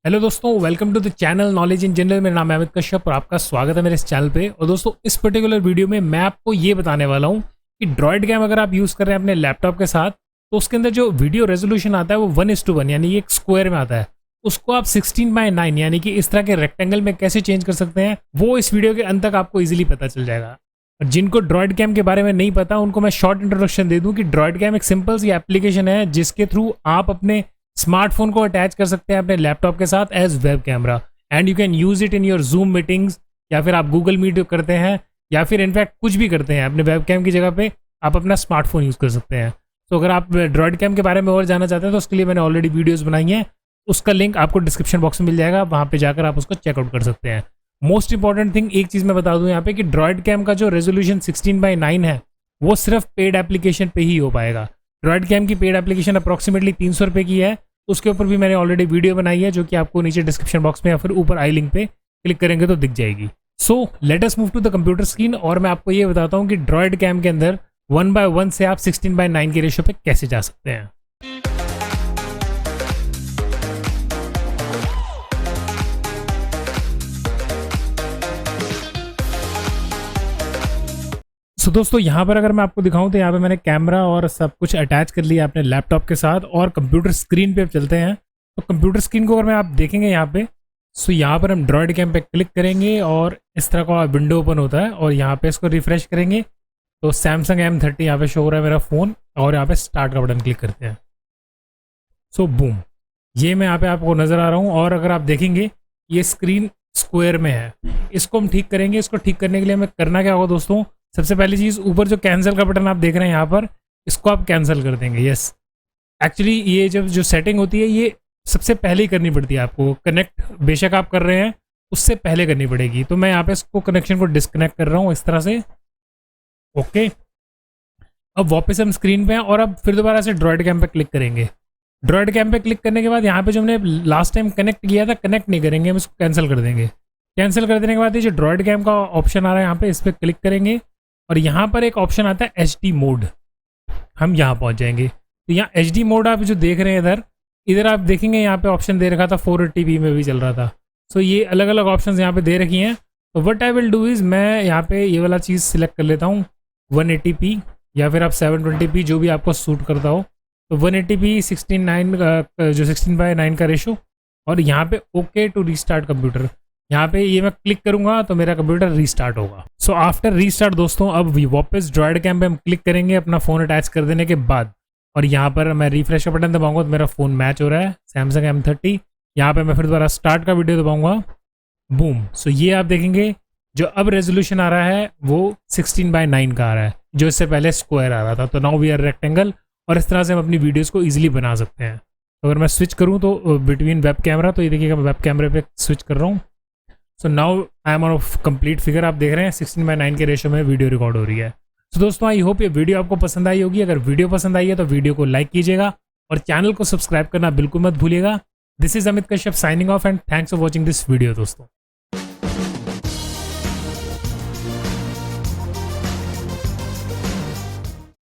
Hello दोस्तों, welcome to the channel knowledge in general. मेरा नाम है अमित कश्यप और आपका स्वागत है मेरे इस चैनल पे। और दोस्तों, इस पर्टिकुलर वीडियो में मैं आपको ये बताने वाला हूँ कि ड्रॉइड कैम अगर आप यूज़ कर रहे हैं अपने लैपटॉप के साथ, तो उसके अंदर जो वीडियो रेजोल्यूशन आता है वो 1:1 यानी एक स्क्वायर में आता है। उसको आप 16:9 यानी कि इस तरह के रेक्टेंगल में कैसे चेंज कर सकते हैं, वो इस वीडियो के अंत तक आपको ईजिली पता चल जाएगा। और जिनको ड्रॉइड कैम के बारे में नहीं पता, उनको मैं शॉर्ट इंट्रोडक्शन दे दूं कि ड्रॉइड कैम एक सिंपल सी एप्लीकेशन है जिसके थ्रू आप अपने स्मार्टफोन को अटैच कर सकते हैं अपने लैपटॉप के साथ as web camera, and you can use it in your Zoom meetings, या फिर आप गूगल मीट करते हैं, या फिर इनफैक्ट कुछ भी करते हैं अपने वेब कैम की जगह पे आप अपना स्मार्टफोन यूज़ कर सकते हैं। तो अगर आप ड्रॉइड कैम के बारे में और जानना चाहते हैं तो उसके लिए मैंने ऑलरेडी वीडियोज़ बनाई हैं, उसका लिंक आपको डिस्क्रिप्शन बॉक्स में मिल जाएगा, वहाँ पे जाकर आप उसको चेकआउट कर सकते हैं। मोस्ट इंपॉर्टेंट थिंग एक चीज़ मैं बता दूँ यहाँ पे कि ड्रॉइड कैम का जो रेजोल्यूशन 16:9 है वो सिर्फ पेड एप्लीकेशन पे ही हो पाएगा। ड्रॉइड कैम की पेड एप्लीकेशन अप्रॉक्सीमेटली 300 रुपये की है। उसके ऊपर भी मैंने ऑलरेडी वीडियो बनाई है जो कि आपको नीचे डिस्क्रिप्शन बॉक्स में या फिर ऊपर आई लिंक पे क्लिक करेंगे तो दिख जाएगी। So let us move to the computer screen और मैं आपको ये बताता हूँ कि ड्रॉइड कैम के अंदर 1:1 से आप 16:9 के रेशियो पे कैसे जा सकते हैं। सो दोस्तों, यहाँ पर अगर मैं आपको दिखाऊं तो यहाँ पे मैंने कैमरा और सब कुछ अटैच कर लिया अपने लैपटॉप के साथ, और कंप्यूटर स्क्रीन पे चलते हैं। तो कंप्यूटर स्क्रीन को अगर मैं आप देखेंगे यहाँ पे, सो यहाँ पर हम ड्रॉइड कैम पे क्लिक करेंगे और इस तरह का विंडो ओपन होता है, और यहाँ पे इसको रिफ्रेश करेंगे तो सैमसंग M30 यहाँ पे शो हो रहा है मेरा फ़ोन, और यहाँ पे स्टार्ट का बटन क्लिक करते हैं। सो बूम, ये मैं यहाँ पे आपको नज़र आ रहा हूँ। और अगर आप देखेंगे ये स्क्रीन स्क्वायर में है, इसको हम ठीक करेंगे। इसको ठीक करने के लिए हमें करना क्या होगा दोस्तों, सबसे पहली चीज़ ऊपर जो कैंसिल का बटन आप देख रहे हैं यहाँ पर, इसको आप कैंसिल कर देंगे। यस, एक्चुअली ये जब जो सेटिंग होती है ये सबसे पहले ही करनी पड़ती है आपको। कनेक्ट बेशक आप कर रहे हैं, उससे पहले करनी पड़ेगी। तो मैं यहाँ पे इसको कनेक्शन को डिस्कनेक्ट कर रहा हूँ इस तरह से। ओके, अब वापस हम स्क्रीन पे हैं और अब फिर दोबारा से ड्रॉइड कैम पे क्लिक करेंगे। ड्रॉइड कैम पे क्लिक करने के बाद यहाँ पे जो हमने लास्ट टाइम कनेक्ट किया था, कनेक्ट नहीं करेंगे, हम इसको कैंसिल कर देंगे। कैंसिल कर देने के बाद ये जो ड्रॉइड कैम का ऑप्शन आ रहा है यहाँ पे, इस पर क्लिक करेंगे और यहाँ पर एक ऑप्शन आता है HD मोड, हम यहाँ पहुँच जाएंगे। तो यहाँ HD मोड आप जो देख रहे हैं इधर आप देखेंगे यहाँ पे ऑप्शन दे रखा था 480p में भी चल रहा था। सो ये अलग अलग ऑप्शंस यहाँ पे दे रखी हैं। तो what I will do is, मैं यहाँ पे ये वाला चीज़ सिलेक्ट कर लेता हूँ 180p, या फिर आप 720p, जो भी आपको सूट करता हो। तो 180p 16:9 का रेशो, और यहाँ पे ओके टू रीस्टार्ट कंप्यूटर, यहाँ पे ये मैं क्लिक करूंगा तो मेरा कंप्यूटर रीस्टार्ट होगा। सो आफ्टर रीस्टार्ट दोस्तों, अब वापस ड्रॉइड कैम पे हम क्लिक करेंगे अपना फ़ोन अटैच कर देने के बाद, और यहाँ पर मैं रिफ्रेश का बटन दबाऊंगा तो मेरा फ़ोन मैच हो रहा है सैमसंग M30। यहाँ पे मैं फिर दोबारा स्टार्ट का वीडियो दबाऊंगा, बूम। सो ये आप देखेंगे जो अब रेजोल्यूशन आ रहा है वो 16:9 का आ रहा है, जो इससे पहले स्क्वायर आ रहा था। तो नाउ वी आर रेक्टेंगल, और इस तरह से हम अपनी वीडियोज़ को ईजिली बना सकते हैं। तो अगर मैं स्विच करूँ तो बिटवीन वेब कैमरा, तो ये देखिएगा मैं वेब कैमरे पे स्विच कर रहा हूँ। So now I am on complete figure, आप देख रहे हैं 16:9 के रेशो में वीडियो रिकॉर्ड हो रही है। तो दोस्तों, आई होप ये वीडियो आपको पसंद आई होगी। अगर वीडियो पसंद आई है तो वीडियो को लाइक कीजिएगा और चैनल को सब्सक्राइब करना बिल्कुल मत भूलिएगा। This is Amit Kashyap signing off, and thanks for watching this video दोस्तों।